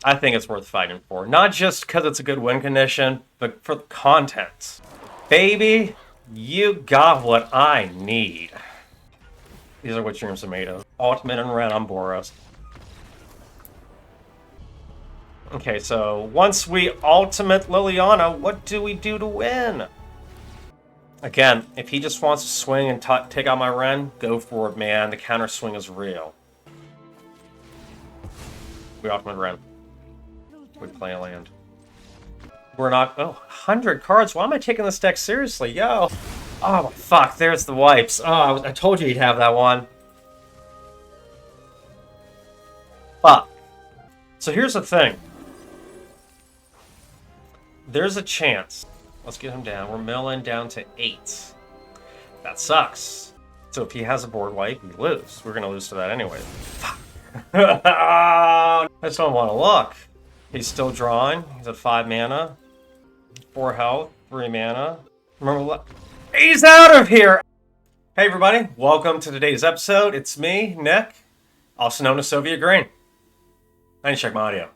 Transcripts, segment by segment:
I think it's worth fighting for. Not just because it's a good win condition, but for the content. Baby, you got what I need. These are what dreams are made of. Ultimate and red on Boros. Okay, so once we ultimate Liliana, what do we do to win? Again, if he just wants to swing and take out my Ren, go for it, man. The counter swing is real. We ultimate Ren. We play a land. We're not... Oh, 100 cards? Why am I taking this deck seriously? Yo! Oh, fuck. There's the wipes. Oh, I told you he'd have that one. Fuck. So here's the thing. There's a chance. Let's get him down. We're milling down to 8. That sucks. So if he has a board wipe, we lose. We're going to lose to that anyway. Fuck. I just don't want to look. He's still drawing. He's at 5 mana. 4 health. 3 mana. Remember, he's out of here! Hey everybody, welcome to today's episode. It's me, Nick, also known as Soviet Green. I need to check my audio.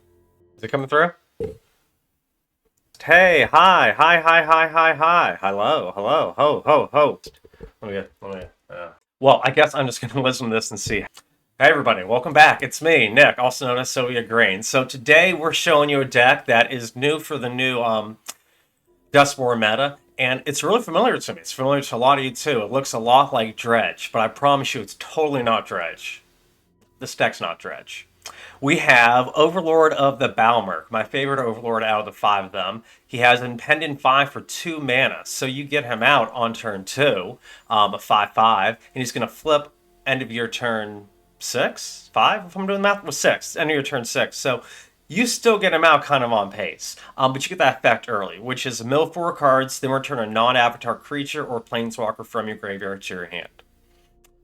Is it coming through? Hey, hi, hello, ho. Well, I guess I'm just going to listen to this and see. Hey everybody, welcome back. It's me, Nick, also known as Soviet Green. So today we're showing you a deck that is new for the new Duskmourn meta, and it's really familiar to me. It's familiar to a lot of you too. It looks a lot like Dredge, but I promise you it's totally not Dredge. This deck's not Dredge. We have Overlord of the Balmerk, my favorite Overlord out of the 5 of them. He has Impending 5 for 2 mana, so you get him out on turn 2, a 5/5, and he's going to flip end of your turn 6? 5? If I'm doing the math, was 6. End of your turn 6. So you still get him out kind of on pace, but you get that effect early, which is mill 4 cards, then return a non-avatar creature or planeswalker from your graveyard to your hand.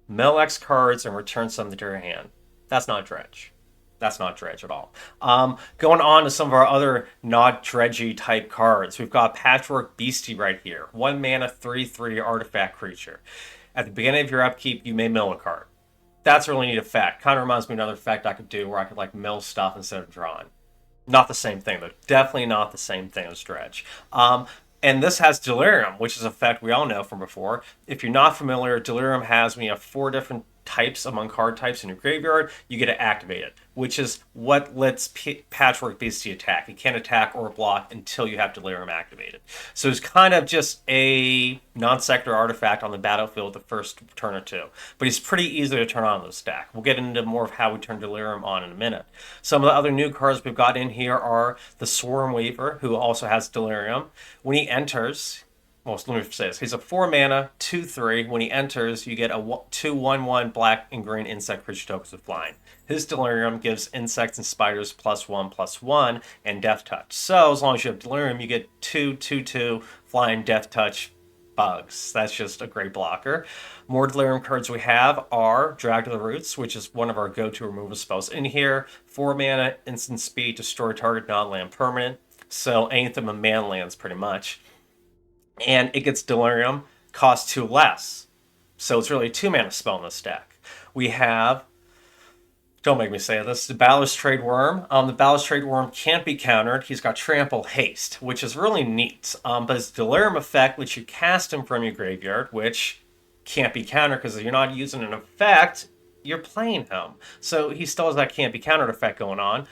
Mill X cards and return something to your hand. That's not Dredge. That's not Dredge at all. Going on to some of our other not Dredgy type cards. We've got Patchwork Beastie right here. 1 mana, 3/3 artifact creature. At the beginning of your upkeep, you may mill a card. That's a really neat effect. Kind of reminds me of another effect I could do where I could like mill stuff instead of drawing. Not the same thing, though. Definitely not the same thing as Dredge. And this has Delirium, which is an effect we all know from before. If you're not familiar, Delirium has, when you have 4 different types among card types in your graveyard, you get to activate it, which is what lets Patchwork Beastie attack. He can't attack or block until you have Delirium activated. So it's kind of just a non-sector artifact on the battlefield the first turn or 2. But he's pretty easy to turn on in this deck. We'll get into more of how we turn Delirium on in a minute. Some of the other new cards we've got in here are the Swarm Weaver, who also has Delirium. When he enters... Well, let me say this. He's a 4 mana, 2/3. When he enters, you get a 2/1/1 black and green insect creature tokens with flying. His Delirium gives insects and spiders +1/+1 and Death Touch. So as long as you have Delirium, you get 2/2/2 flying Death Touch bugs. That's just a great blocker. More Delirium cards we have are Drag to the Roots, which is one of our go-to removal spells in here. 4 mana, instant speed, destroy target non-land permanent. So anything with man lands pretty much. And it gets Delirium, costs 2 less. So it's really a 2 mana spell in this deck. We have, don't make me say this, the Balustrade Worm. The Balustrade Worm can't be countered. He's got Trample Haste, which is really neat. But his Delirium effect lets you cast him from your graveyard, which can't be countered because if you're not using an effect, you're playing him. So he still has that can't be countered effect going on.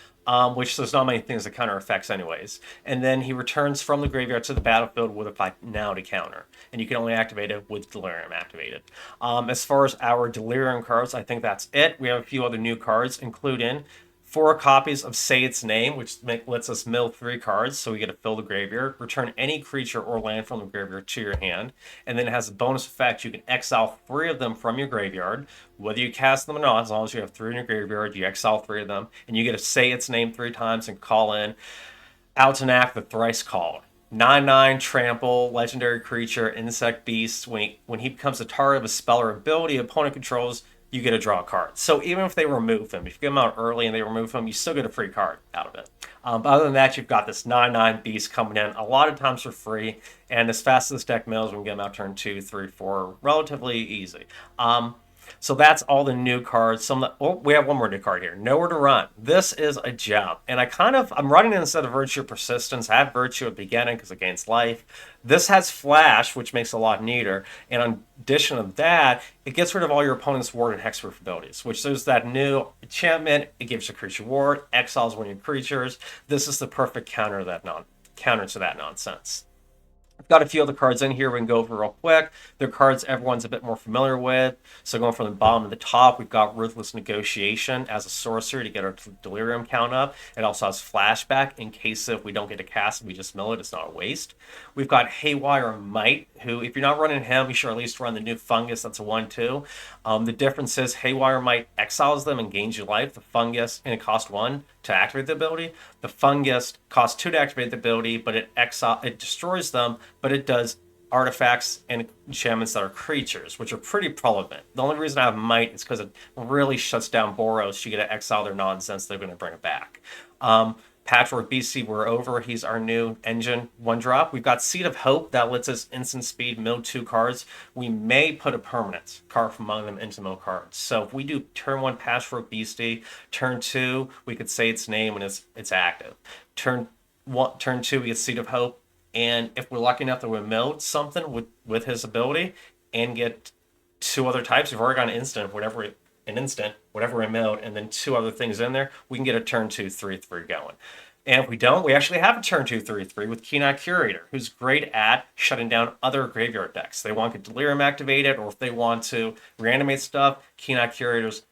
Which there's not many things that counter effects anyways. And then he returns from the graveyard to the battlefield with a Fight Now to counter. And you can only activate it with Delirium activated. As far as our Delirium cards, I think that's it. We have a few other new cards, including 4 copies of Say Its Name, which lets us mill 3 cards, so we get to fill the graveyard. Return any creature or land from the graveyard to your hand. And then it has a bonus effect. You can exile 3 of them from your graveyard. Whether you cast them or not, as long as you have 3 in your graveyard, you exile 3 of them. And you get to say its name 3 times and call in Altanak the Thrice Called. 9/9 trample, legendary creature, insect beast. When he becomes a target of a spell or ability opponent controls, you get to draw a card. So even if they remove him, if you get him out early and they remove him, you still get a free card out of it. But other than that, you've got this 9/9 beast coming in a lot of times for free, and as fast as this deck mills, we can get him out turn 2, 3, 4 relatively easy. So that's all the new cards. We have one more new card here. Nowhere to Run. This is a gem. And I'm running it instead of Virtue Persistence. I have Virtue at the beginning because it gains life. This has Flash, which makes it a lot neater. And in addition to that, it gets rid of all your opponent's ward and hexproof abilities, which there's that new enchantment. It gives you a creature ward, exiles one of your creatures. This is the perfect counter to that nonsense. I've got a few other cards in here we can go over real quick. They're cards everyone's a bit more familiar with. So going from the bottom to the top, we've got Ruthless Negotiation as a sorcery to get our Delirium count up. It also has Flashback in case if we don't get to cast it, we just mill it. It's not a waste. We've got Haywire Might, who, if you're not running him, you should at least run the new Fungus. That's a 1/2. The difference is Haywire Might exiles them and gains you life. The Fungus, and it costs 1 to activate the ability. The Fungus costs 2 to activate the ability, but it destroys them, but it does artifacts and enchantments that are creatures, which are pretty relevant. The only reason I have Might is because it really shuts down Boros. You get to exile their nonsense, they're going to bring it back. Patchwork BC, we're over. He's our new engine 1-drop. We've got Seed of Hope that lets us instant speed mill 2 cards. We may put a permanent card from among them into mill cards. So if we do turn 1 Patchwork Beastie, turn 2 we could say its name and it's active. Turn 2 we get Seed of Hope, and if we're lucky enough that we mill something with his ability and get 2 other types, we've already got an instant, whatever we milled, and then 2 other things in there, we can get a turn 2, 3/3 going. And if we don't, we actually have a turn 2, 3/3 with Keen-Eye Curator, who's great at shutting down other graveyard decks. They want to get Delirium activated, or if they want to reanimate stuff, Keen-Eye Curator's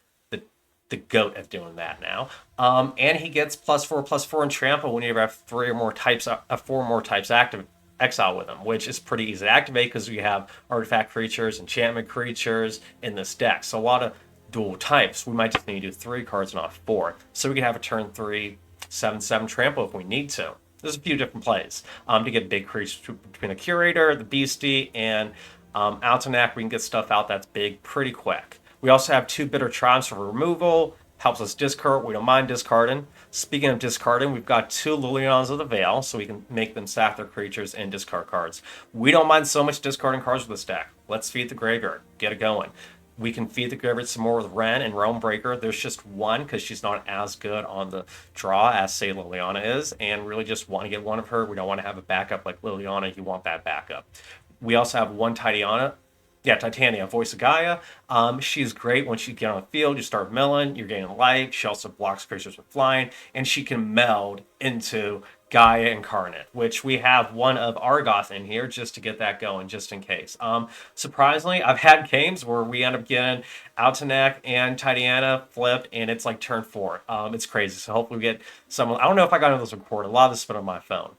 the goat at doing that now. And he gets +4/+4 in Trample when you have 4 more types active exile with him, which is pretty easy to activate because we have artifact creatures, enchantment creatures in this deck. So a lot of dual types. We might just need to do 3 cards, not 4. So we can have a turn 3, 7/7 Trample if we need to. There's a few different plays to get big creatures between the Curator, the Beastie, and Altonac. We can get stuff out that's big pretty quick. We also have 2 Bitter Tribes for removal. Helps us discard. We don't mind discarding. Speaking of discarding, we've got 2 Lilians of the Veil, so we can make them sack their creatures and discard cards. We don't mind so much discarding cards with this deck. Let's feed the graveyard. Get it going. We can feed the graveyard some more with Ren and Realm Breaker. There's just 1 because she's not as good on the draw as, say, Liliana is, and really just want to get 1 of her. We don't want to have a backup like Liliana. You want that backup. We also have 1 Titania, Voice of Gaia. She's great when she get on the field. You start milling, you're getting life. She also blocks creatures with flying, and she can meld into Gaia Incarnate, which we have 1 of Argoth in here just to get that going, just in case. Surprisingly, I've had games where we end up getting Altonac and Titania flipped, and it's like turn 4. It's crazy. So hopefully we get someone. I don't know if I got those recorded. A lot of this has been on my phone.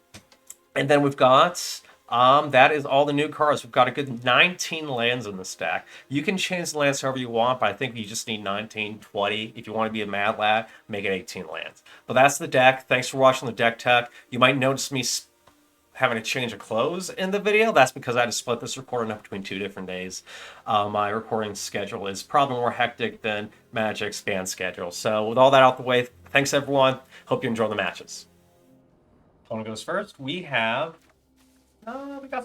And then we've got that is all the new cards. We've got a good 19 lands in the stack. You can change the lands however you want, but I think you just need 19, 20. If you want to be a mad lad, make it 18 lands. But that's the deck. Thanks for watching the deck tech. You might notice me having a change of clothes in the video. That's because I had to split this recording up between 2 different days. My recording schedule is probably more hectic than Magic's band schedule. So with all that out the way, thanks everyone. Hope you enjoy the matches. Opponent goes first. We got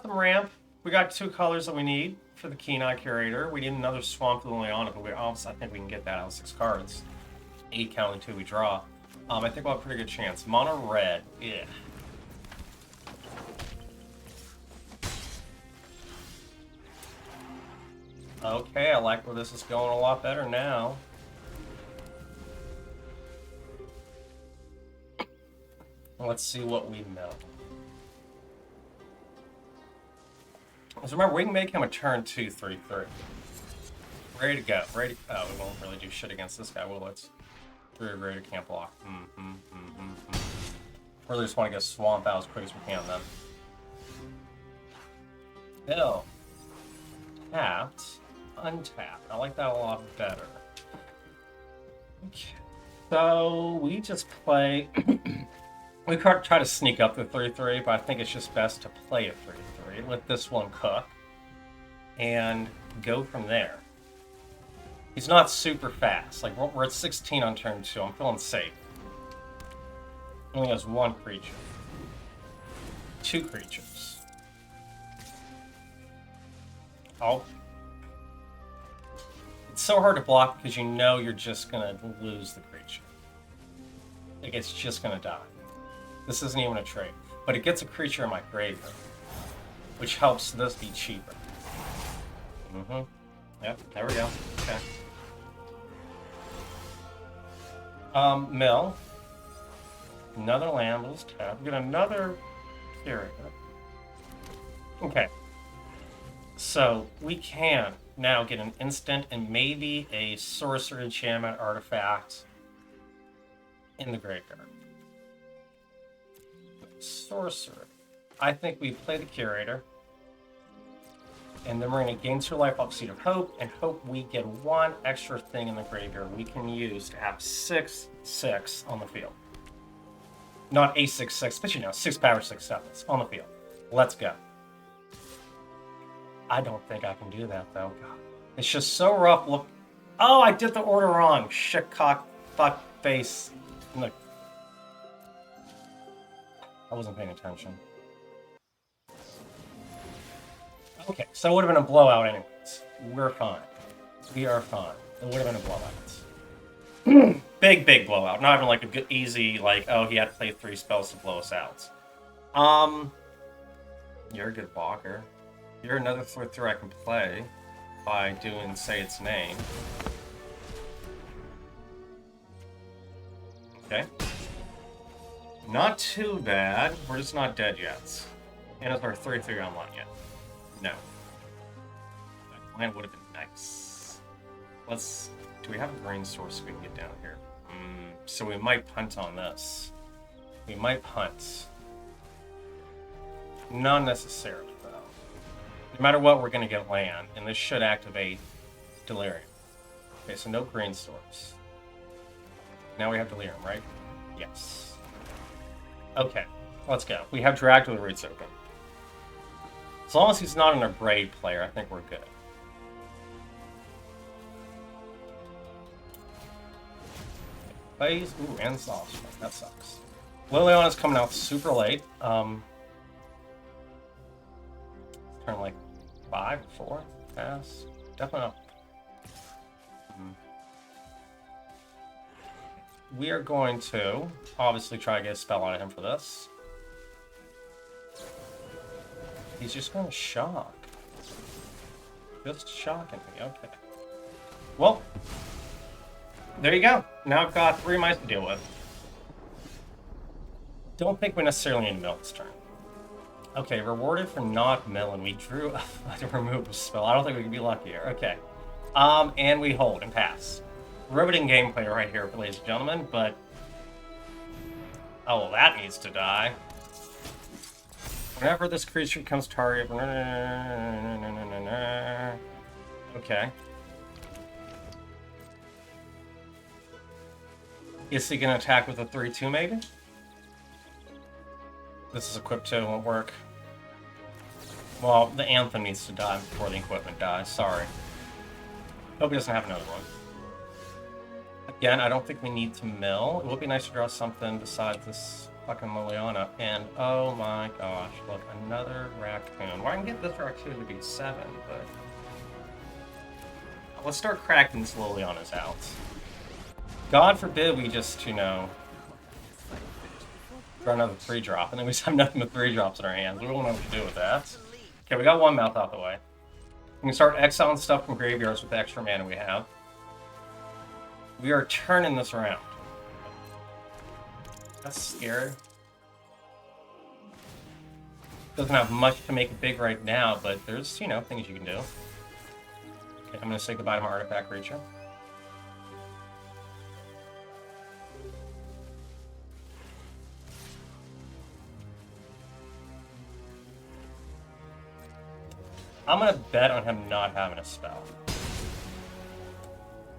some ramp. We got 2 colors that we need for the Keen-Eye Curator. We need another Swamp Liliana, but I think we can get that out of 6 cards. 8 counting 2 we draw. I think we'll have a pretty good chance. Mono red. Yeah. Okay, I like where this is going a lot better now. Let's see what we know. So remember, we can make him a turn 2, 3/3. Ready to go. Oh, we won't really do shit against this guy, will it? 3 or greater, can't block. Really just want to get Swamp out as quick as we can then. Hill. Tapped. Untapped. I like that a lot better. Okay. So we just play. We could try to sneak up the 3/3, but I think it's just best to play a 3/3. Let this one cook. And go from there. He's not super fast. Like, we're at 16 on turn 2. I'm feeling safe. He only has 1 creature. 2 creatures. Oh. It's so hard to block because you know you're just gonna lose the creature. Like, it's just gonna die. This isn't even a trait. But it gets a creature in my graveyard, which helps this be cheaper. Yep, there we go. Okay. Mill. Another land, we'll just tap. We get another carrier. Okay. So, we can now get an instant and maybe a sorcerer enchantment artifact in the graveyard. Sorcerer. I think we play the Curator. And then we're going to gain 2 life off Seed of Hope and hope we get 1 extra thing in the graveyard we can use to have 6/6 on the field. Not a 6/6, but you know, 6 power, 6 sevens on the field. Let's go. I don't think I can do that though. God. It's just so rough. Look. Oh, I did the order wrong. Shit, cock, fuck, face. Look. I wasn't paying attention. Okay, so it would have been a blowout anyways. We're fine. We are fine. It would have been a blowout. Big blowout. Not even like a good, easy, like, oh, he had to play 3 spells to blow us out. You're a good blocker. You're another 4/3 I can play by doing Say Its Name. Okay. Not too bad. We're just not dead yet. And is our 3/3 online yet? No. That land would have been nice. Let's... Do we have a green source we can get down here? So we might punt on this. We might punt. Not necessarily, though. No matter what, we're going to get land, and this should activate Delirium. Okay, so no green source. Now we have Delirium, right? Yes. Okay, let's go. We have Dragged with the Roots open. As long as he's not an Abrade player, I think we're good. Plays, ooh, and soft. That sucks. Liliana's coming out super late. Turn like 5, 4, pass. Definitely not. We are going to obviously try to get a spell on him for this. He's just going to shock. Just shocking me, okay. Well, there you go. Now I've got 3 mice to deal with. Don't think we necessarily need to mill this turn. Okay, rewarded for not milling. We drew a remove a spell. I don't think we can be luckier. Okay. And we hold and pass. Riveting gameplay right here, ladies and gentlemen, but... Oh, well, that needs to die. Whenever this creature becomes target... Okay. Is he going to attack with a 3/2 maybe? This is equipped to, it won't work. Well, the Anthem needs to die before the equipment dies, sorry. Hope he doesn't have another one. Again, I don't think we need to mill. It would be nice to draw something besides this fucking Liliana. And, oh my gosh, look, another raccoon. Well, I can get this raccoon to be 7, but... Let's start cracking these Lilianas out. God forbid we just, you know... draw another 3-drop, and then we just have nothing but 3-drops in our hands. We don't know what to do with that. Okay, we got 1 mouth out the way. We can start exiling stuff from graveyards with the extra mana we have. We are turning this around. That's scary. Doesn't have much to make it big right now, but there's, you know, things you can do. Okay, I'm going to say goodbye to my artifact creature. I'm going to bet on him not having a spell.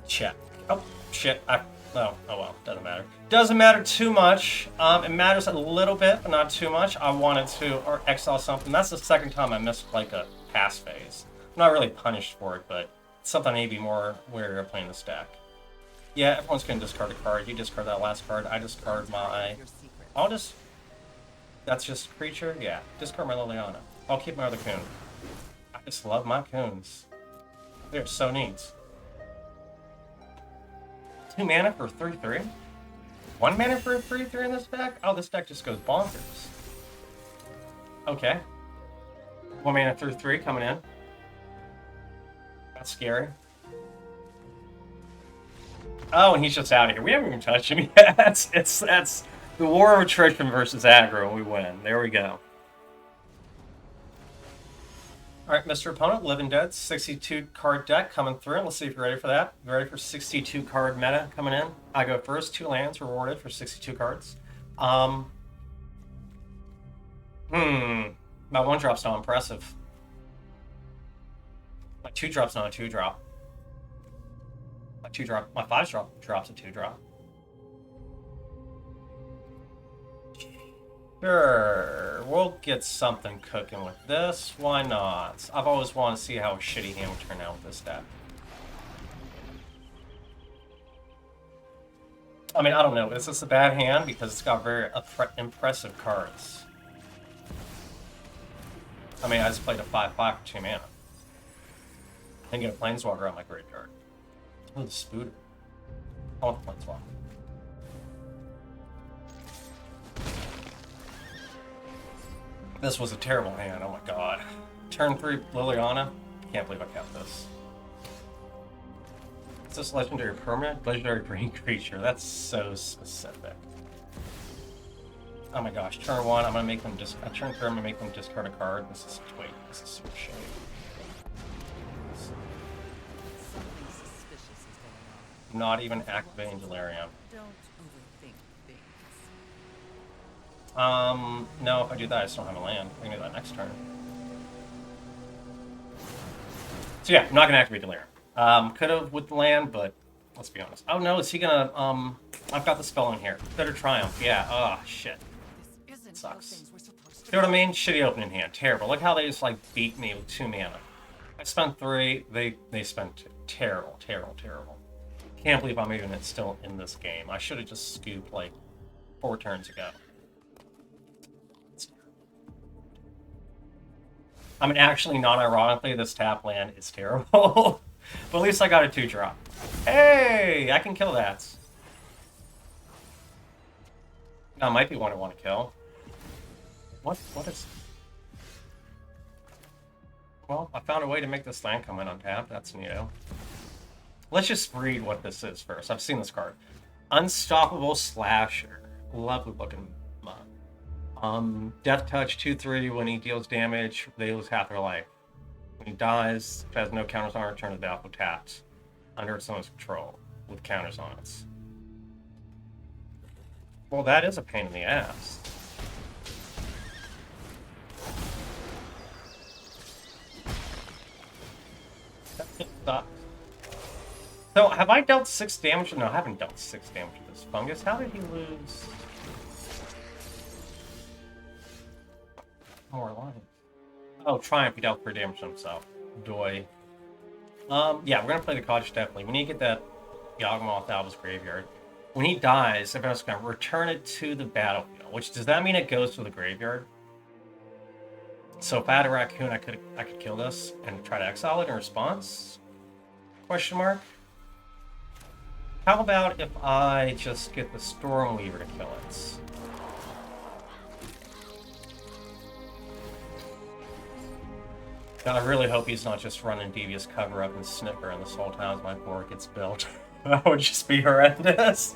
Check. Oh, shit. Oh well, doesn't matter. Doesn't matter too much. It matters a little bit, but not too much. I wanted to exile something. That's the second time I missed, like, a pass phase. I'm not really punished for it, but it's something I need to be more wary of playing this deck. Yeah, everyone's going to discard a card. You discard that last card. I discard my... I'll just... That's just creature? Yeah. Discard my Liliana. I'll keep my other coon. I just love my coons. They're so neat. 2 mana for 3/3? 1 mana for 3/3 in this deck? Oh, this deck just goes bonkers. Okay. 1 mana 3/3 coming in. That's scary. Oh, and he's just out of here. We haven't even touched him yet. That's the war of attrition versus aggro, and we win. There we go. Alright, Mr. Opponent, Living Dead, 62 card deck coming through. Let's see if you're ready for that. You ready for 62 card meta coming in? I go first, 2 lands rewarded for 62 cards. My 1-drop's not impressive. My 2-drop's not a 2-drop. My 2-drop, my 5-drop drop's a 2-drop. Sure, we'll get something cooking with this. Why not? I've always wanted to see how a shitty hand would turn out with this deck. I mean, I don't know. Is this a bad hand? Because it's got very impressive cards. I mean, I just played a 5/5 for 2 mana. And get a Planeswalker out of my graveyard. Oh, the Spooter. I want the Planeswalker. This was a terrible hand, oh my god. Turn 3 Liliana. Can't believe I kept this. Is this legendary permanent? Legendary green creature. That's so specific. Oh my gosh. Turn 1, I'm gonna make them just. Turn 3, I'm gonna make them discard a card. This is. Wait, this is super shady. Not even activating Delirium. No, if I do that, I just don't have a land. I can do that next turn. So yeah, I'm not gonna activate Delirium. Could have with the land, but let's be honest. Oh no, is he gonna, I've got the spell in here. Better Triumph, yeah, oh shit. Sucks. You know what I mean? Shitty opening hand, terrible. Look how they just like beat me with 2 mana. I spent 3, they spent 2. Terrible, terrible, terrible. Can't believe I'm even still in this game. I should have just scooped like 4 turns ago. I mean, actually, non-ironically, this tap land is terrible. But at least I got a 2-drop. Hey, I can kill that. That might be one I want to kill. What is... Well, I found a way to make this land come in untapped. That's new. Let's just read what this is first. I've seen this card. Unstoppable Slasher. Lovely looking mon. Death Touch 2/3. When he deals damage, they lose half their life. When he dies, if it has no counters on it, return to the battlefield tapped. Under someone's control, with counters on it. Well, that is a pain in the ass. That sucks. So, have I dealt 6 damage? No, I haven't dealt 6 damage to this fungus. How did he lose? More life. Oh, Triumph, he dealt 3 damage to himself. Doy. Yeah, we're gonna play the Cottage definitely. We need to get that Yawgmoth out of his graveyard. When he dies, everyone's gonna return it to the battlefield. Which, does that mean it goes to the graveyard? So if I had a raccoon, I could kill this and try to exile it in response? Question mark? How about if I just get the Stormweaver to kill it? God, I really hope he's not just running Devious Cover Up and Sniffer in this whole time as my board gets built. That would just be horrendous.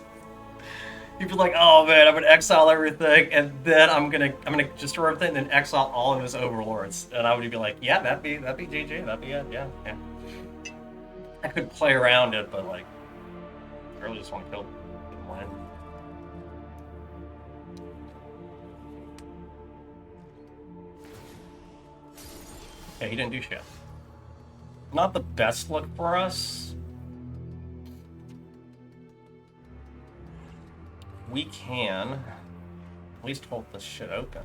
He'd be like, oh man, I'm gonna exile everything, and then I'm gonna destroy everything, and then exile all of his overlords. And I would be like, yeah, that'd be GG, that'd be it, yeah. I could play around it, but like, I really just want to kill one. Yeah, he didn't do shit. Not the best look for us. We can at least hold this shit open.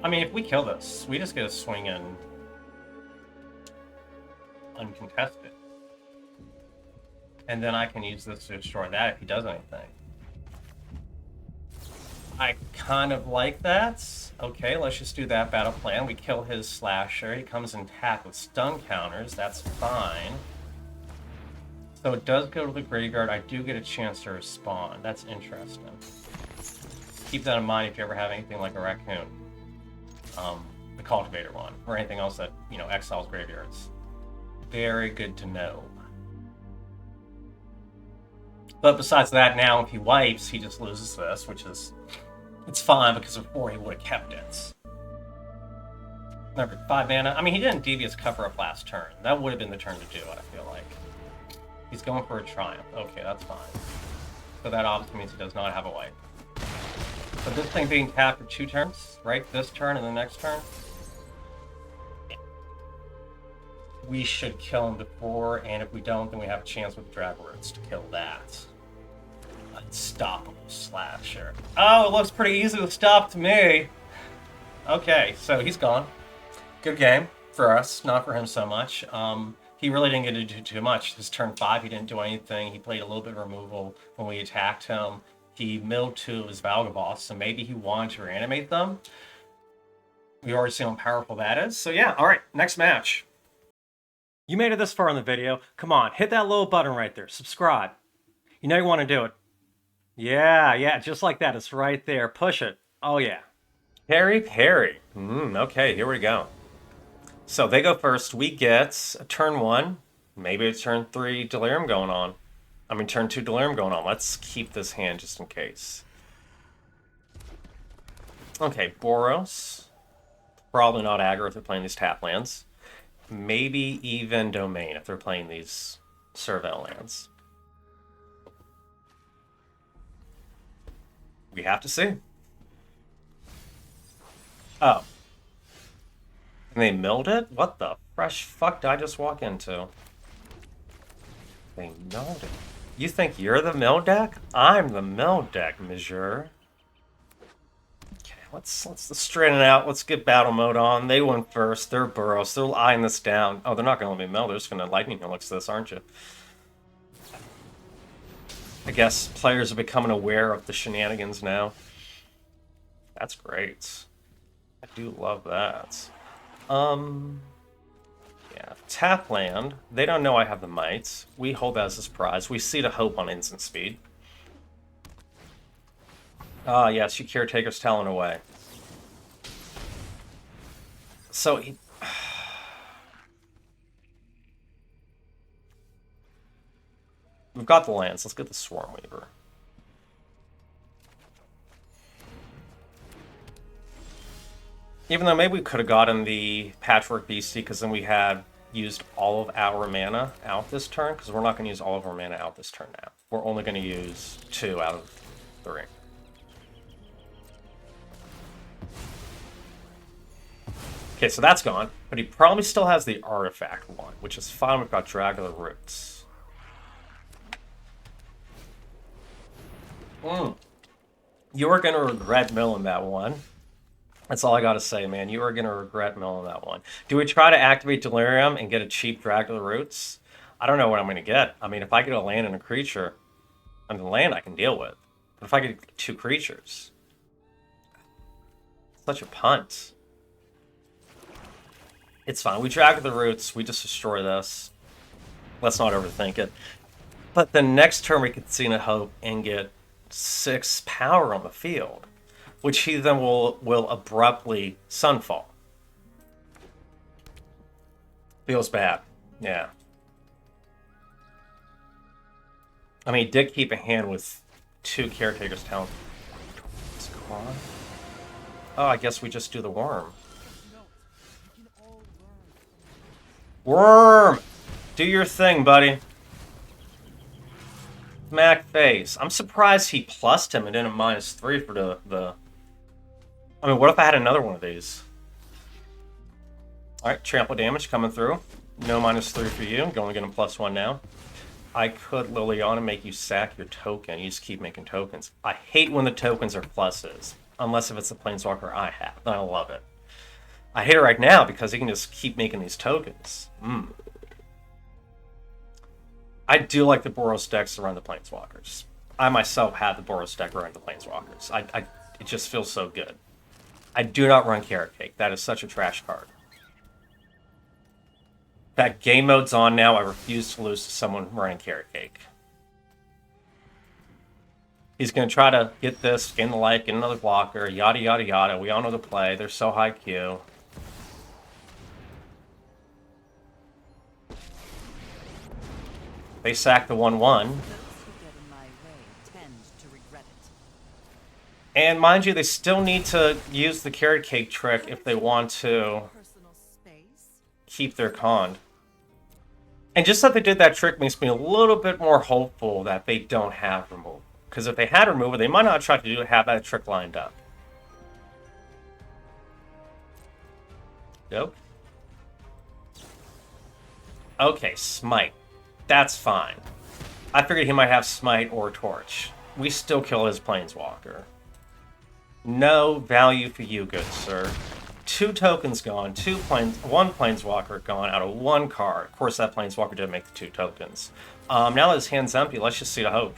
I mean, if we kill this, we just get a swing in uncontested. And then I can use this to destroy that if he does anything. I kind of like that. Okay, let's just do that battle plan. We kill his slasher. He comes in tap with stun counters. That's fine. So it does go to the graveyard. I do get a chance to respond. That's interesting. Keep that in mind if you ever have anything like a raccoon. The cultivator one, or anything else that, you know, exiles graveyards. Very good to know. But besides that, now if he wipes, he just loses this, which is... It's fine, because before he would have kept it. Remember, 5 mana. I mean, he didn't Devious Cover up last turn. That would have been the turn to do it, I feel like. He's going for a Triumph. Okay, that's fine. So that obviously means he does not have a wipe. But this thing being tapped for 2 turns, right? This turn and the next turn. We should kill him before, and if we don't, then we have a chance with Drag Roots to kill that. Unstoppable Slasher. Oh, it looks pretty easy to stop to me. Okay, so he's gone. Good game for us, not for him so much. He really didn't get to do too much. His turn 5, he didn't do anything. He played a little bit of removal when we attacked him. He milled 2 of his Valgaboss, so maybe he wanted to reanimate them. We already see how powerful that is. So yeah, alright, next match. You made it this far in the video. Come on, hit that little button right there. Subscribe. You know you want to do it. Yeah, just like that. It's right there. Push it. Oh, yeah. Parry. Okay, here we go. So they go first. We get a turn 1. Maybe a turn 3 Delirium going on. I mean, turn 2 Delirium going on. Let's keep this hand just in case. Okay, Boros. Probably not aggro if they're playing these tap lands. Maybe even Domain if they're playing these Surveil lands. We have to see. Oh. And they milled it? What the fresh fuck did I just walk into? They milled it. You think you're the mill deck? I'm the mill deck, monsieur. Okay, let's straighten it out. Let's get battle mode on. They went first. They're Boros. They're eyeing this down. Oh, they're not going to let me mill. They're just going to lightning helix this, aren't you? I guess players are becoming aware of the shenanigans now. That's great. I do love that. Yeah, tap land. They don't know I have the mites. We hold that as a surprise. We see the hope on instant speed. Ah, yes, you Caretaker's Talon away. So he... We've got the lands. Let's get the Swarm Weaver. Even though maybe we could have gotten the Patchwork Beastie, because then we had used all of our mana out this turn, because we're not going to use all of our mana out this turn now. We're only going to use 2 out of 3. Okay, so that's gone, but he probably still has the Artifact one, which is fine. We've got Dragular Roots. You are going to regret milling that one. That's all I got to say, man. You are going to regret milling that one. Do we try to activate Delirium and get a cheap Dragular Roots? I don't know what I'm going to get. I mean, if I get a land and a creature, and the land I can deal with. But if I get 2 creatures, such a punt. It's fine. We drag the Roots. We just destroy this. Let's not overthink it. But the next turn we can see in a hope and get 6 power on the field, which he then will abruptly Sunfall. Feels bad. Yeah. I mean, he did keep a hand with 2 Caretaker's Talon. Oh, I guess we just do the Worm. Worm! Do your thing, buddy. Smack face. I'm surprised he plussed him and didn't -3 for the... I mean, what if I had another one of these? Alright, trample damage coming through. No -3 for you. Going to get him +1 now. I could Liliana make you sack your token. You just keep making tokens. I hate when the tokens are pluses. Unless if it's the Planeswalker I have. Then I love it. I hate it right now because he can just keep making these tokens. I do like the Boros decks around the Planeswalkers. I myself had the Boros deck around the Planeswalkers. It just feels so good. I do not run Carrot Cake. That is such a trash card. In fact, game mode's on now. I refuse to lose to someone running Carrot Cake. He's going to try to get this, gain the life, get another blocker, yada, yada, yada. We all know the play. They're so high Q. They sack the 1-1. And mind you, they still need to use the Carrot Cake trick if they want to keep their con. And just that they did that trick makes me a little bit more hopeful that they don't have removal. Because if they had removal, they might not try to have that trick lined up. Nope. Okay, Smite. That's fine. I figured he might have Smite or Torch. We still kill his Planeswalker. No value for you, good sir. 2 tokens gone, one Planeswalker gone out of 1 card. Of course, that Planeswalker did make the 2 tokens. Now that his hand's empty, let's just see the hope.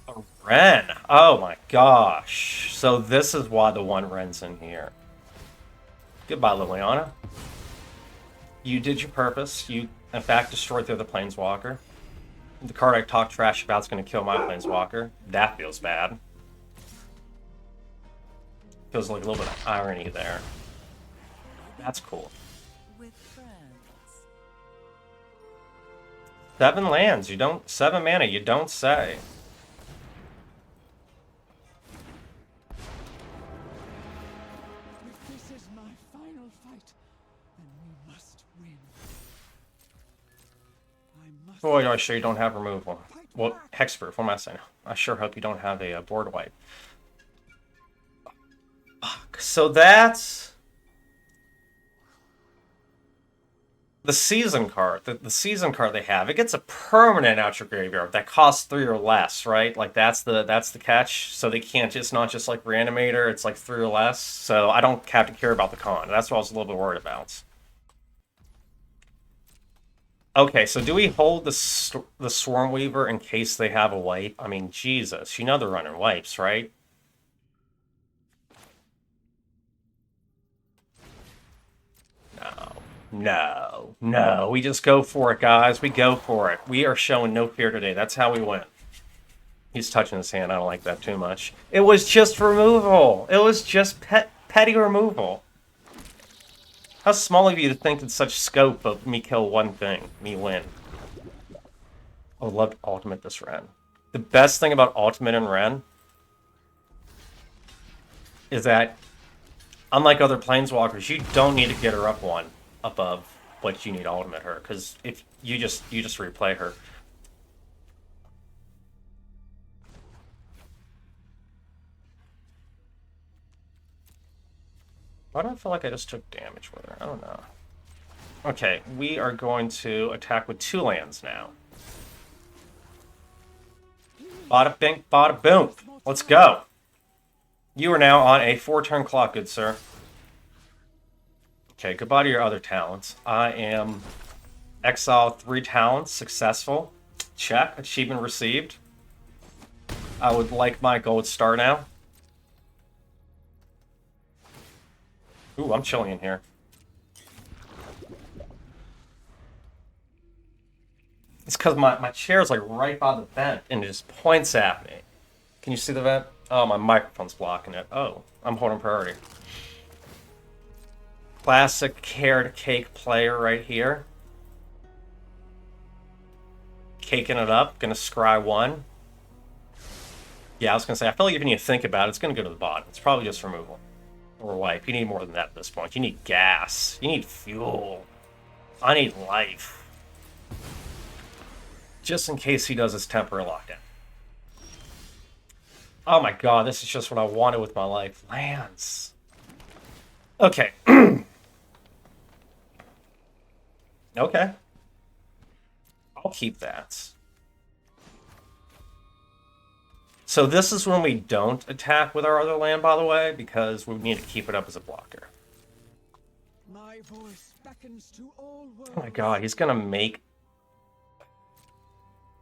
A Wrenn. Oh my gosh. So this is why the 1 Wrenn's in here. Goodbye, Liliana. You did your purpose. You, in fact, destroyed the other Planeswalker. The card I talk trash about is going to kill my Planeswalker. That feels bad. Feels like a little bit of irony there. That's cool. 7 lands. You don't... 7 mana. You don't say. This is my final fight, and we must win. Boy, I sure you don't have removal. Well, Hexproof, what am I saying? I sure hope you don't have a board wipe. Fuck. So that's... the season card. The season card they have. It gets a permanent out your graveyard that costs 3 or less, right? Like that's the catch. So they can't just not just like Reanimator, it's like 3 or less. So I don't have to care about the con. That's what I was a little bit worried about. Okay, so do we hold the Swarmweaver in case they have a wipe? I mean, Jesus, you know they're running wipes, right? No. We just go for it, guys. We go for it. We are showing no fear today. That's how we win. He's touching his hand. I don't like that too much. It was just removal. It was just petty removal. How small of you to think in such scope of me kill one thing, me win. I would love to ultimate this Wrenn. The best thing about ultimate in Wrenn is that, unlike other Planeswalkers, you don't need to get her up 1 above what you need to ultimate her, because if you just replay her. Why do I feel like I just took damage with her? I don't know. Okay, we are going to attack with 2 lands now. Bada bing, bada boom. Let's go. You are now on a 4-turn clock, good sir. Okay, goodbye to your other talents. I am exile 3 talents, successful. Check, achievement received. I would like my gold star now. Ooh, I'm chilling in here. It's because my chair's like right by the vent and it just points at me. Can you see the vent? Oh, my microphone's blocking it. Oh, I'm holding priority. Classic Carrot Cake player right here. Caking it up. Gonna scry 1. Yeah, I was gonna say, I feel like if you need to think about it, it's gonna go to the bottom. It's probably just removal. Or wipe. You need more than that at this point. You need gas. You need fuel. I need life. Just in case he does his temporary lockdown. Oh my god, this is just what I wanted with my life. Lands. Okay. Okay. I'll keep that. So this is when we don't attack with our other land, by the way, because we need to keep it up as a blocker. My voice beckons to all worlds. Oh my god, he's gonna make...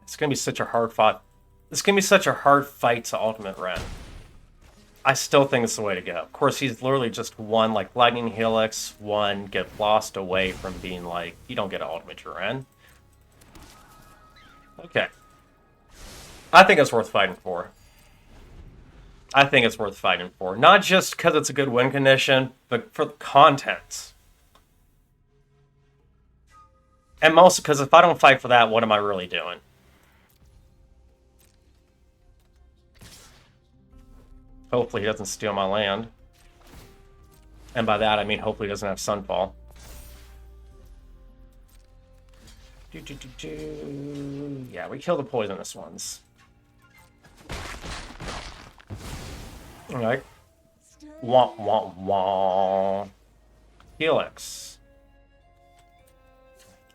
It's gonna be such a hard fought... This can be such a hard fight to ultimate Ren. I still think it's the way to go. Of course, he's literally just one, like, Lightning Helix, one get lost away from being like, you don't get an ultimate your Ren. Okay. I think it's worth fighting for. I think it's worth fighting for. Not just because it's a good win condition, but for the content. And mostly because if I don't fight for that, what am I really doing? Hopefully he doesn't steal my land. And by that I mean hopefully he doesn't have Sunfall. Yeah, we kill the poisonous ones. Alright. Wah, wah, wah. Helix.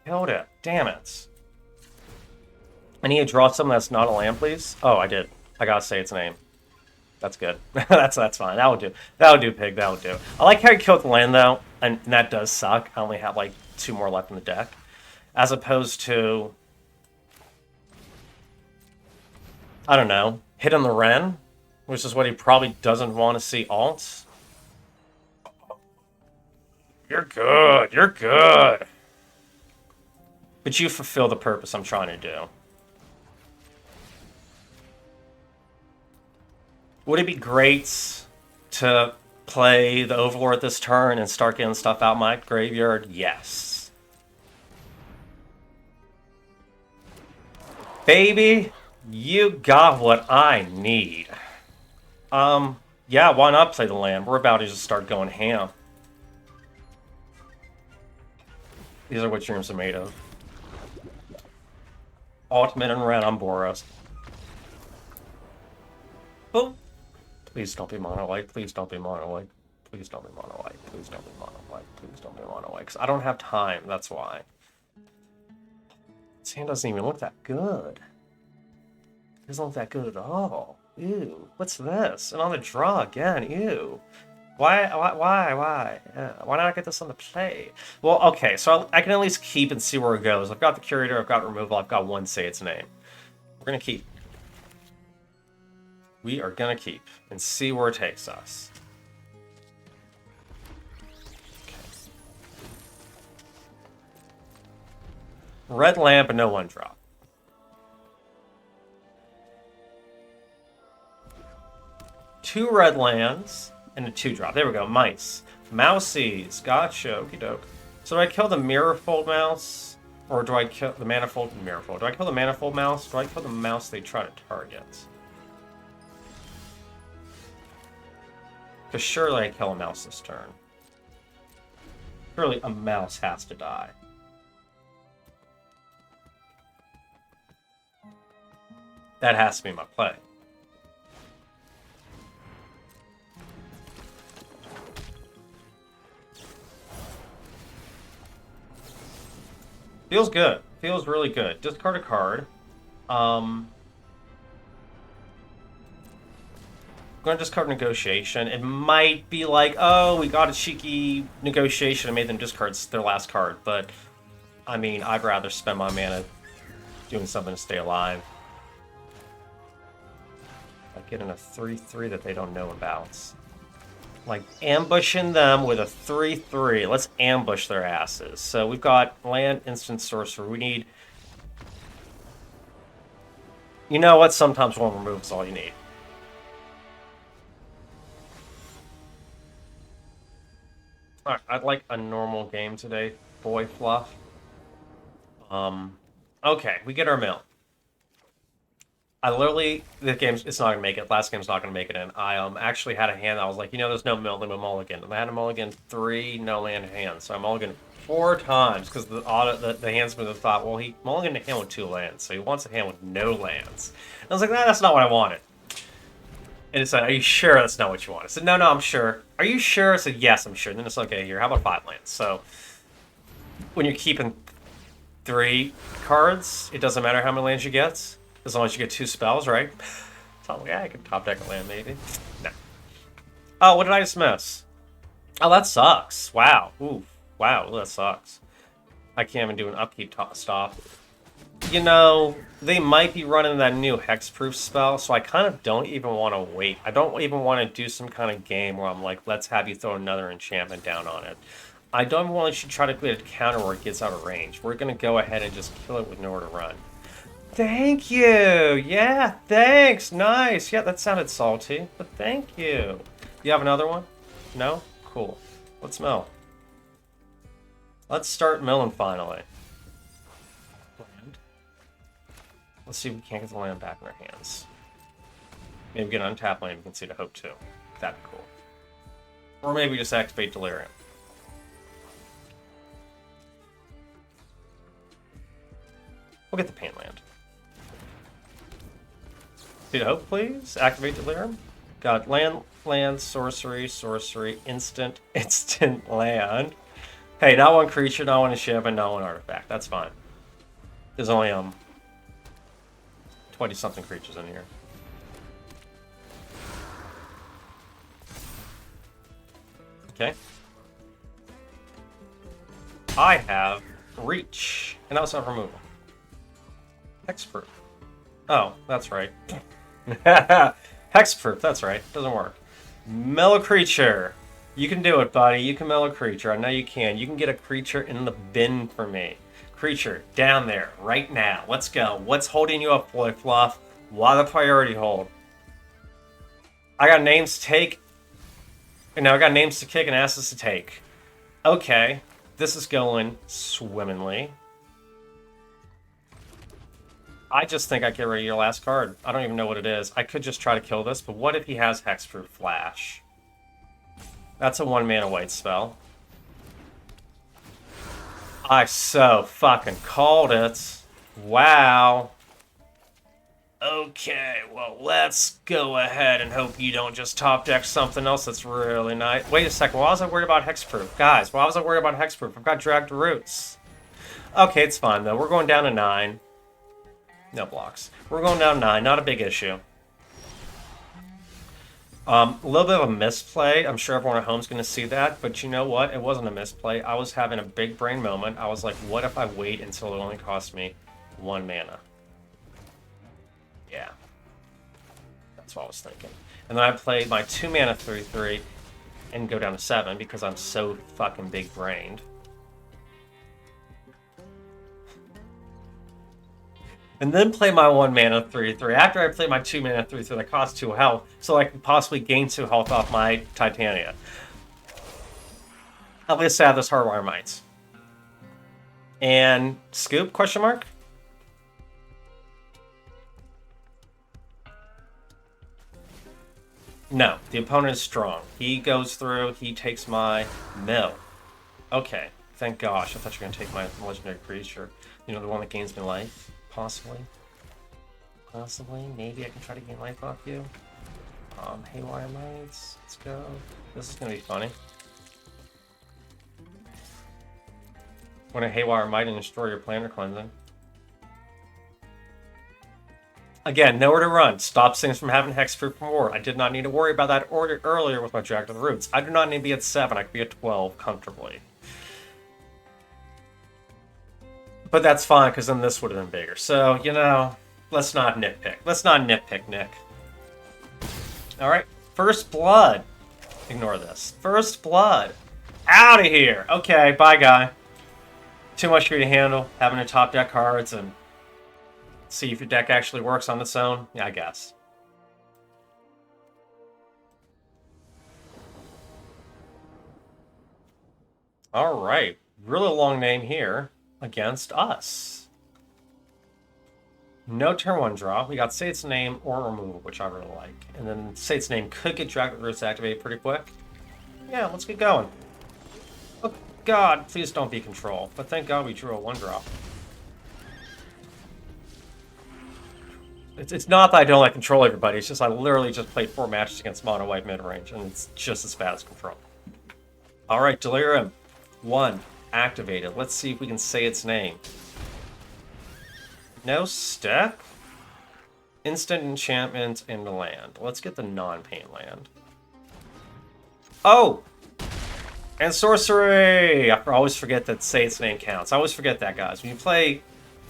Killed it. Damn it. I need to draw something that's not a land, please. Oh, I did. I gotta say its name. That's good. that's fine. That would do. That would do, Pig. That would do. I like how you killed the land, though, and that does suck. I only have, like, 2 more left in the deck. As opposed to... I don't know. Hit on the Ren, which is what he probably doesn't want to see alts. You're good. You're good. But you fulfill the purpose I'm trying to do. Would it be great to play the Overlord this turn and start getting stuff out my graveyard? Yes. Baby, you got what I need. Yeah, why not play the land? We're about to just start going ham. These are what dreams are made of. Ultimate and red on Boros. Oh. Please don't be mono white. Please don't be mono white. Please don't be mono white. Please don't be mono white. Please don't be mono white. Because I don't have time. That's why. This hand doesn't even look that good. It doesn't look that good at all. Ew. What's this? And on the draw again. Ew. Why? Why not get this on the play? Well, okay. So I can at least keep and see where it goes. I've got the Curator. I've got Removal. I've got one say its name. We're going to keep. We are going to keep and see where it takes us. Okay. Red lamp and no 1-drop. Two red lands and a 2-drop. There we go. Mice. Mousies. Gotcha. Okie doke. So do I kill the Mirrorfold Mouse? Or do I kill the Manifold Mirrorfold? Do I kill the Manifold Mouse? Do I kill the mouse they try to target? Because surely I kill a mouse this turn. Surely a mouse has to die. That has to be my play. Feels good. Feels really good. Discard a card. I'm going to discard Negotiation. It might be like, oh, we got a cheeky Negotiation and made them discard their last card. But, I mean, I'd rather spend my mana doing something to stay alive. Like getting a 3/3 that they don't know about. Like ambushing them with a 3/3. Let's ambush their asses. So we've got land, instant, sorcerer. We need... You know what? Sometimes one remove is all you need. Alright, I'd like a normal game today, boy fluff. Okay, we get our mill. I literally, this game's, it's not going to make it. Last game's not going to make it in. I actually had a hand that I was like, you know, there's no mill, then a mulligan. And I had a mulligan 3 no land hands. So I mulligan 4 times because the handsman thought, well, he mulliganed a hand with 2 lands. So he wants a hand with no lands. And I was like, nah, that's not what I wanted. And it said, are you sure that's not what you want? I said, no, I'm sure. Are you sure? I said, yes, I'm sure. And then it's okay, here, how about 5 lands? So when you're keeping 3 cards, it doesn't matter how many lands you get. As long as you get 2 spells, right? So I'm like, yeah, I can top deck a land, maybe. No. Oh, what did I just miss? Oh, that sucks. Wow. Ooh. Wow, that sucks. I can't even do an upkeep stop. You know, they might be running that new hexproof spell, so I kind of don't even want to wait. I don't even want to do some kind of game where I'm like, let's have you throw another enchantment down on it. I don't want you to try to get a counter where it gets out of range. We're going to go ahead and just kill it with nowhere to run. Thank you! Yeah, thanks! Nice! Yeah, that sounded salty, but thank you. You have another one? No? Cool. Let's mill. Let's start milling finally. Land. Let's see if we can't get the land back in our hands. Maybe get an untapped land we can see to hope too. That'd be cool. Or maybe just activate Delirium. We'll get the pain land. See to hope, please. Activate Delirium. Got land, sorcery, instant land. Hey, not one creature, not one ship, and not one artifact. That's fine. There's only 20-something creatures in here. Okay. I have reach, and I also have removal. Hexproof. Oh, that's right. Hexproof, that's right. Doesn't work. Mellow creature. You can do it, buddy. You can mellow creature. I know you can. You can get a creature in the bin for me. Creature, down there, right now. Let's go. What's holding you up, boy fluff? Why the priority hold? I got names to take. No, I got names to kick and asses to take. Okay. This is going swimmingly. I just think I get rid of your last card. I don't even know what it is. I could just try to kill this, but what if he has Hexproof Flash? That's a 1-mana white spell. I so fucking called it. Wow. Okay, well, let's go ahead and hope you don't just top deck something else that's really nice. Wait a second, why was I worried about Hexproof? Guys, why was I worried about Hexproof? I've got Dragged Roots. Okay, it's fine, though. We're going down to 9. No blocks. We're going down 9, not a big issue. A little bit of a misplay. I'm sure everyone at home's going to see that, but you know what? It wasn't a misplay. I was having a big brain moment. I was like, what if I wait until it only costs me 1 mana? Yeah. That's what I was thinking. And then I played my 2 mana 3/3 and go down to 7 because I'm so fucking big brained. And then play my 1 mana 3/3 after I play my 2 mana 3/3 that costs 2 health, so I can possibly gain 2 health off my Titania. At least I have this Hardwire Mites. And Scoop, question mark? No, the opponent is strong. He goes through, he takes my mill. Okay, thank gosh. I thought you were going to take my legendary creature. You know, the one that gains me life? Possibly. Possibly. Maybe I can try to gain life off you. Haywire Mites. Let's go. This is going to be funny. When a Haywire Mite and destroy your planar cleansing. Again, nowhere to run. Stops things from having Hexproof more. I did not need to worry about that order earlier with my Dragged Roots. I do not need to be at 7. I could be at 12 comfortably. But that's fine, because then this would have been bigger. So, you know, let's not nitpick. Let's not nitpick, Nick. Alright, First Blood. Ignore this. First Blood. Out of here! Okay, bye, guy. Too much for you to handle, having to top deck cards and see if your deck actually works on its own. Yeah, I guess. Alright, really long name here. Against us. No turn 1 draw. We got Sate's Name or Removal, which I really like. And then Sate's Name could get Dragged Roots activated pretty quick. Yeah, let's get going. Oh god, please don't be Control. But thank god we drew a 1-drop. It's not that I don't like Control everybody, it's just I literally just played 4 matches against Mono White Midrange, and it's just as bad as Control. Alright, Delirium. 1. Activated. Let's see if we can say its name. No step. Instant enchantment in the land. Let's get the non-pain land. Oh! And sorcery! I always forget that say its name counts. I always forget that, guys. When you play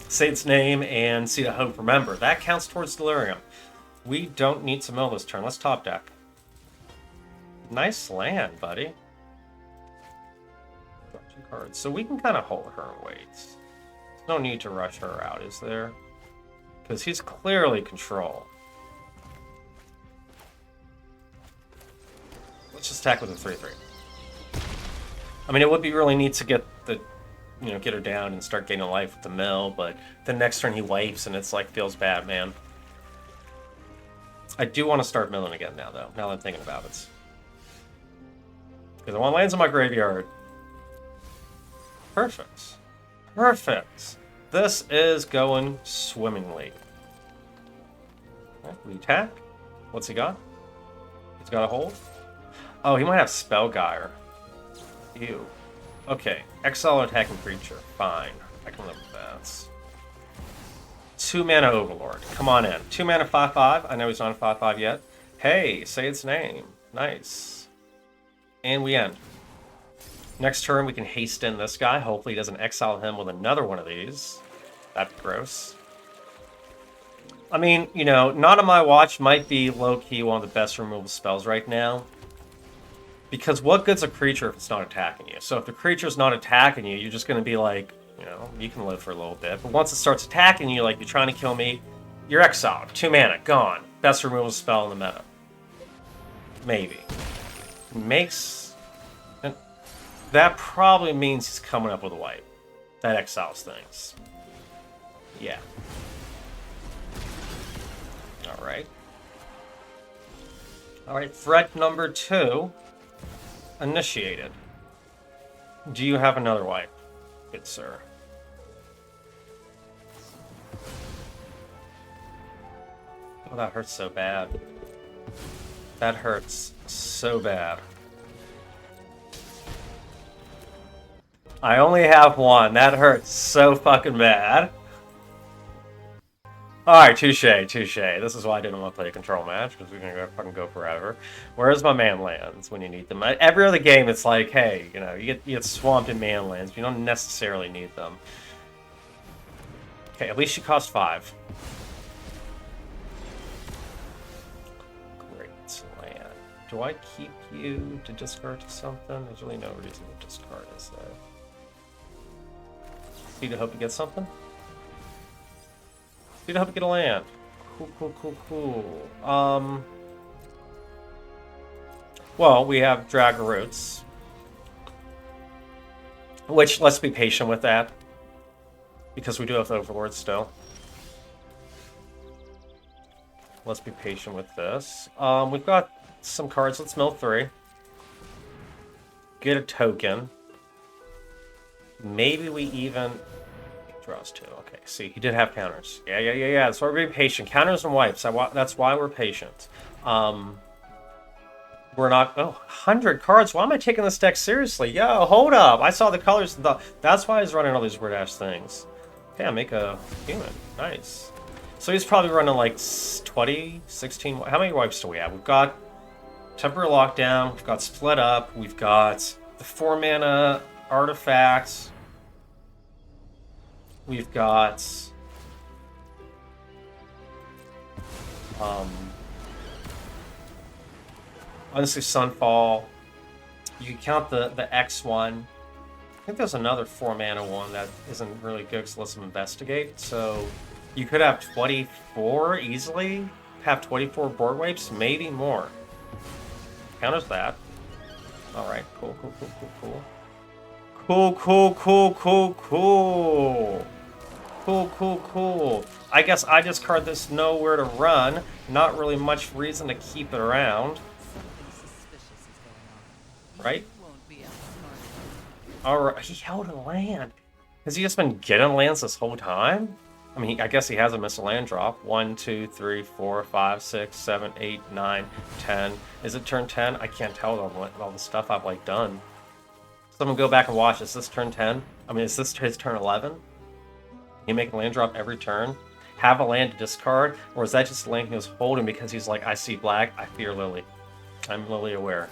Say its name and see the hope. Remember, that counts towards Delirium. We don't need to mill this turn. Let's top deck. Nice land, buddy. Draw 2 cards. So we can kind of hold her and wait. No need to rush her out, is there? Because he's clearly control. Let's just attack with a 3/3. I mean, it would be really neat to get the, get her down and start gaining life with the mill, but the next turn he wipes and it's like, feels bad, man. I do want to start milling again now, though, now that I'm thinking about it. Because I want lands in my graveyard. Perfect. Perfect. This is going swimmingly. Okay, we attack. What's he got? He's got a hold. Oh, he might have Spellgyre. Ew. Okay, exile attacking creature. Fine. I can live with that. 2 mana Overlord. Come on in. 2 mana 5/5. I know he's not a 5/5 yet. Hey, say its name. Nice. And we end. Next turn, we can haste in this guy. Hopefully he doesn't exile him with another one of these. That'd be gross. I mean, Not on My Watch might be low-key one of the best removal spells right now. Because what good's a creature if it's not attacking you? So if the creature's not attacking you, you're just going to be like, you can live for a little bit. But once it starts attacking you, like you're trying to kill me, you're exiled. 2 mana, gone. Best removal spell in the meta. Maybe. That probably means he's coming up with a wipe. That exiles things. Yeah. Alright. Alright, threat number 2. Initiated. Do you have another wipe, good sir? Oh, that hurts so bad. That hurts so bad. I only have one. That hurts so fucking bad. Alright, touche. This is why I didn't want to play a control match, because we're gonna fucking go forever. Where's my man lands when you need them? Every other game, it's like, hey, you get swamped in man lands, but you don't necessarily need them. Okay, at least she cost 5. Great land. Do I keep you to discard to something? There's really no reason to discard, is there? Speed to hope to get something? Speed to hope to get a land. Cool. Well, we have Dragon Roots. Which, let's be patient with that. Because we do have Overlord still. Let's be patient with this. We've got some cards. Let's mill 3. Get a token. Maybe we even... Draws 2. Okay, see, he did have counters. Yeah. That's why we're being patient. Counters and wipes. That's why we're patient. We're not... Oh, 100 cards? Why am I taking this deck seriously? Yo, hold up. I saw the colors. That's why he's running all these weird-ass things. Okay, I'll make a human. Nice. So he's probably running like 20, 16... How many wipes do we have? We've got Temporary Lockdown. We've got Split Up. We've got the 4-mana Artifacts. We've got... Honestly, Sunfall. You can count the X one. I think there's another 4-mana one that isn't really good because it lets them investigate. So you could have 24 easily. Have 24 board wipes, maybe more. Counters that. Alright, cool. Cool. I guess I discard this nowhere to run. Not really much reason to keep it around. Right? Alright, he held a land. Has he just been getting lands this whole time? I mean, I guess he has a missile land drop. 1, 2, 3, 4, 5, 6, 7, 8, 9, 10. Is it turn 10? I can't tell all the stuff I've like done. Someone go back and watch. Is this turn 10? I mean, is this his turn 11? You make a land drop every turn? Have a land to discard? Or is that just a land he was holding because he's like, I see black, I fear Lily. I'm Lily aware.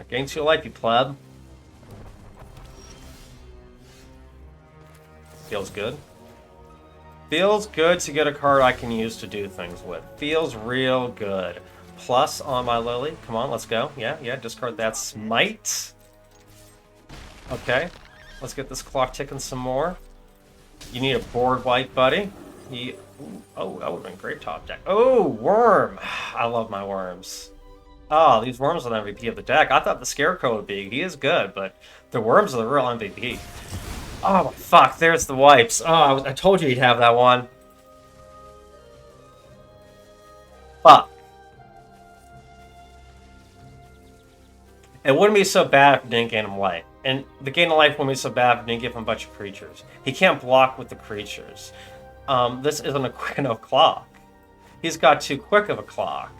Gain 2 life, you pleb. Feels good. Feels good to get a card I can use to do things with. Feels real good. Plus on my Lily. Come on, let's go. Yeah, discard that Smite. Okay, let's get this clock ticking some more. You need a board wipe, buddy. Oh, that would have been great top deck. Oh, Worm. I love my Worms. Oh, these Worms are the MVP of the deck. I thought the Scarecrow would be. He is good, but the Worms are the real MVP. Oh, fuck. There's the wipes. Oh, I told you you'd have that one. Fuck. It wouldn't be so bad if you didn't gain him life. And the gain of life wouldn't be so bad if you didn't give him a bunch of creatures. He can't block with the creatures. This isn't a quick enough clock. He's got too quick of a clock.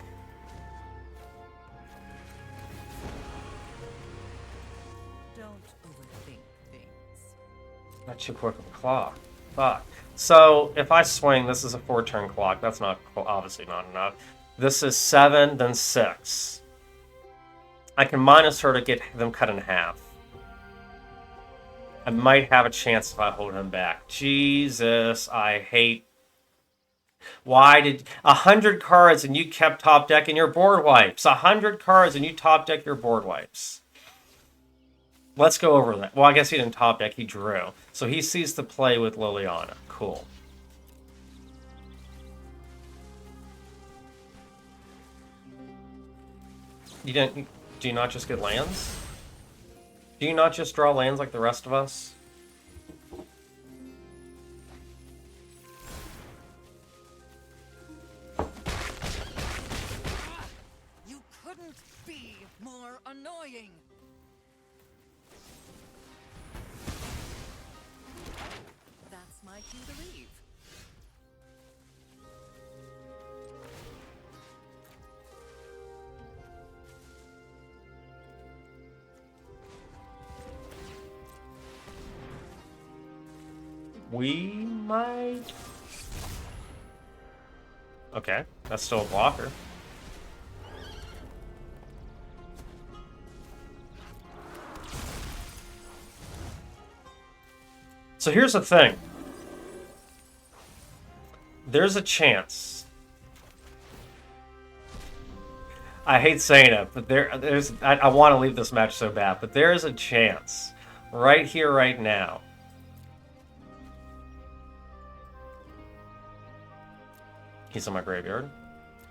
Don't overthink things. Not too quick of a clock. Fuck. So, if I swing, this is a 4-turn clock. That's not obviously not enough. This is 7, then 6. I can minus her to get them cut in half. I might have a chance if I hold him back. Jesus, I hate... Why did... 100 cards and you kept top decking your board wipes. 100 cards and you top deck your board wipes. Let's go over that. Well, I guess he didn't top deck, he drew. So he sees the play with Liliana. Cool. You didn't... Do you not just get lands? Do you not just draw lands like the rest of us? You couldn't be more annoying. That's my cue to leave. We might... Okay, that's still a blocker. So here's the thing. There's a chance. I hate saying it, but there's... I want to leave this match so bad, but there is a chance. Right here, right now. He's in my graveyard.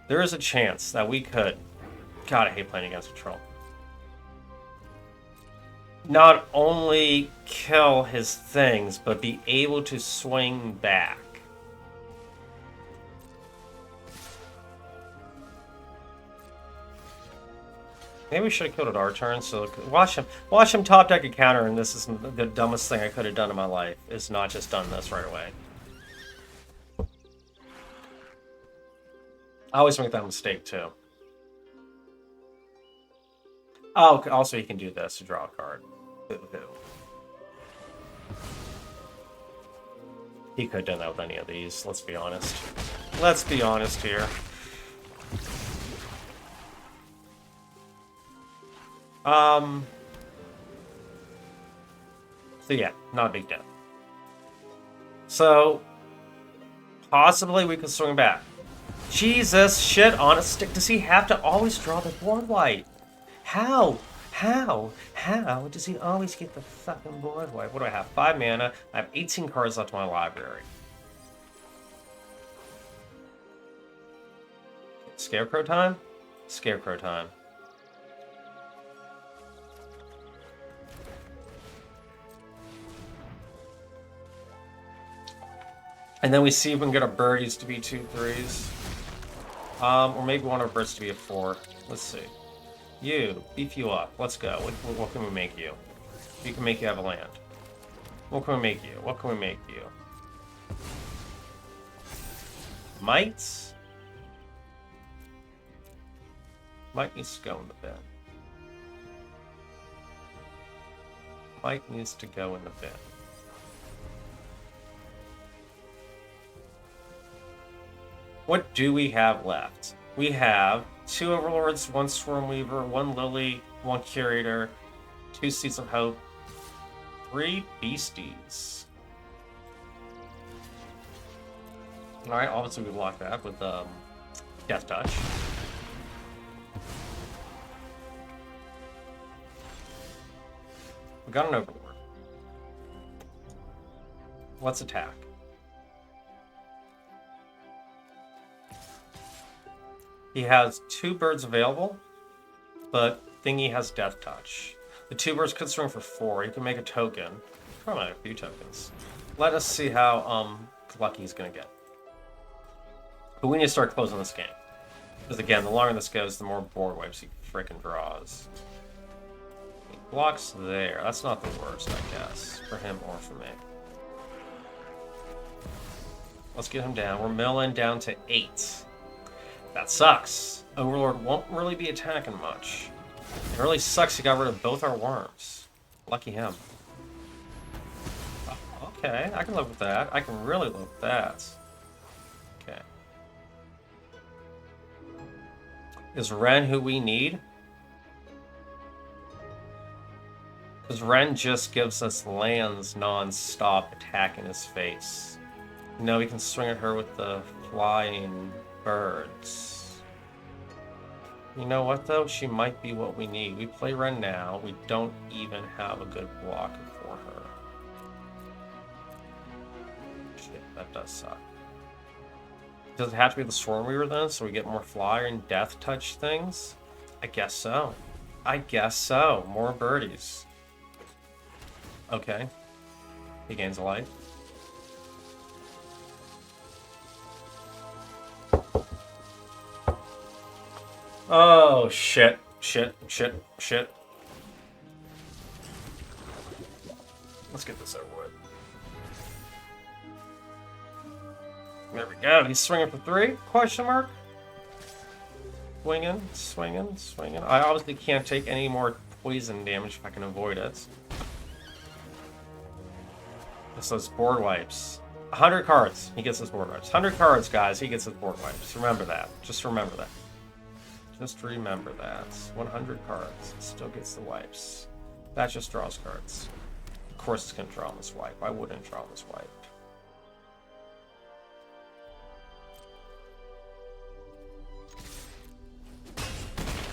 There is a chance that we could... God, I hate playing against control. Not only kill his things, but be able to swing back. Maybe we should have killed it our turn, so watch him top deck a counter, and this is the dumbest thing I could have done in my life, is not just done this right away. I always make that mistake, too. Oh, also he can do this to draw a card. He could have done that with any of these, let's be honest. Let's be honest here. So yeah, not a big deal. So, possibly we could swing back. Jesus, shit on a stick. Does he have to always draw the board wipe? How does he always get the fucking board wipe? What do I have? 5 mana. I have 18 cards left in my library. Scarecrow time? Scarecrow time. And then we see if we can get our birdies to be 2/3s. Or maybe one of our birds to be a 4. Let's see. You, beef you up. Let's go. What can we make you? We can make you have a land. What can we make you? What can we make you? Mites? Might needs to go in the bin. Might needs to go in the bin. What do we have left? We have 2 Overlords, 1 Swarmweaver, 1 Lily, 1 Curator, 2 Seeds of Hope, 3 Beasties. Alright, obviously we block that with Death Touch. We got an Overlord. Let's attack. He has 2 birds available, but Thingy has Death Touch. The 2 birds could swing for 4. He can make a token. Probably a few tokens. Let us see how lucky he's gonna get. But we need to start closing this game. Because again, the longer this goes, the more board wipes he frickin' draws. He blocks there. That's not the worst, I guess. For him or for me. Let's get him down. We're milling down to 8. That sucks. Overlord won't really be attacking much. It really sucks he got rid of both our worms. Lucky him. Oh, okay, I can live with that. I can really live with that. Okay. Is Ren who we need? Because Ren just gives us lands non-stop attack in his face. No, we can swing at her with the flying birds. You know what, though? She might be what we need. We play Ren now. We don't even have a good blocker for her. Shit, that does suck. Does it have to be the Stormweaver, then, so we get more flyer and death touch things? I guess so. I guess so. More birdies. Okay. He gains a life. Oh, shit. Shit. Let's get this over with. There we go. He's swinging for 3? Question mark? Swinging. I obviously can't take any more poison damage if I can avoid it. This is board wipes. 100 cards, he gets his board wipes. 100 cards, guys, he gets his board wipes. Remember that. Just remember that. Just remember that. 100 cards. Still gets the wipes. That just draws cards. Of course it's going to draw on this wipe. I wouldn't draw on this wipe.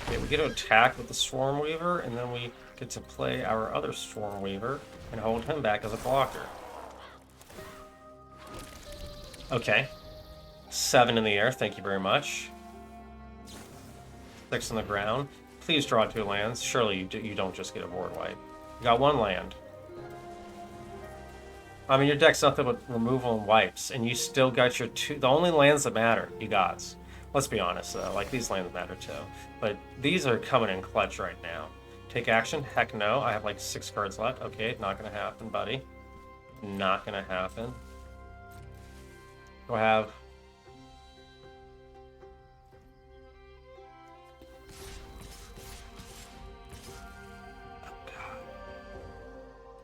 Okay, we get to attack with the Stormweaver, and then we get to play our other Stormweaver and hold him back as a blocker. Okay. 7 in the air, thank you very much. 6 on the ground. Please draw 2 lands. Surely you don't just get a board wipe. You got 1 land. I mean, your deck's nothing but removal and wipes, and you still got your 2... The only lands that matter, you got. Let's be honest, though. Like, these lands matter, too. But these are coming in clutch right now. Take action? Heck no. I have, like, 6 cards left. Okay, not gonna happen, buddy. Not gonna happen. Do I have...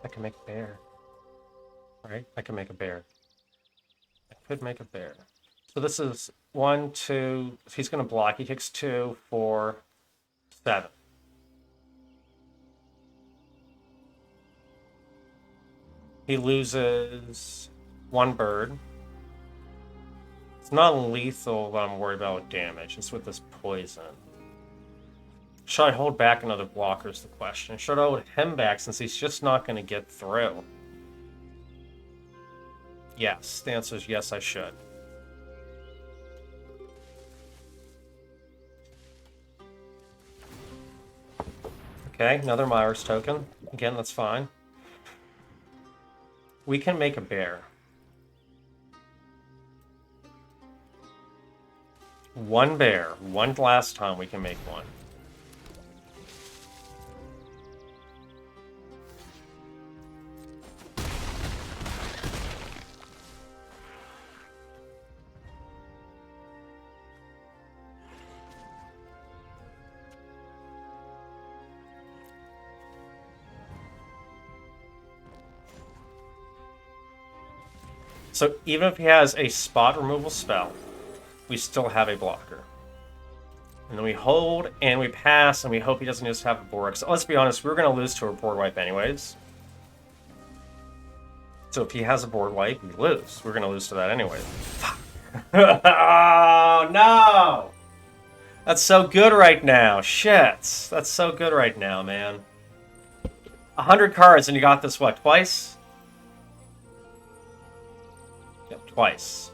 I can make a bear. Right? I can make a bear. I could make a bear. So this is 1, 2... He's going to block. He takes 2, 4, 7. He loses 1 bird. It's not lethal that I'm worried about with damage. It's with this poison. Should I hold back another blocker is the question. Should I hold him back since he's just not going to get through? Yes. The answer is yes, I should. Okay, another Myers token. Again, that's fine. We can make a bear. 1 bear. 1 last time we can make 1. So even if he has a spot removal spell, we still have a blocker. And then we hold, and we pass, and we hope he doesn't just have a board. So let's be honest, we're going to lose to a board wipe anyways. So if he has a board wipe, we lose. We're going to lose to that anyway. Fuck. Oh, no! That's so good right now. Shit. That's so good right now, man. 100 cards and you got this, what, twice? Yep, twice.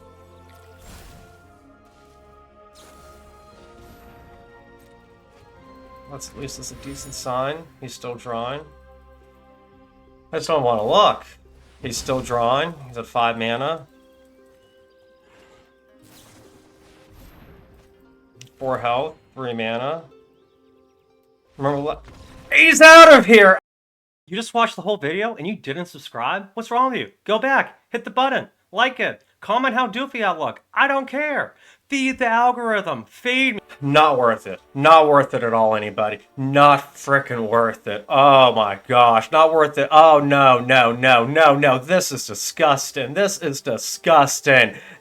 That's, at least that's a decent sign. He's still drawing. I just don't want to look. He's still drawing. He's at 5 mana. 4 health, 3 mana. Remember what? He's out of here! You just watched the whole video and you didn't subscribe? What's wrong with you? Go back, hit the button, like it, comment how doofy I look. I don't care. Feed the algorithm. Feed me. Not worth it. Not worth it at all, anybody. Not frickin' worth it. Oh my gosh. Not worth it. Oh no, no, no, no, no. This is disgusting. This is disgusting.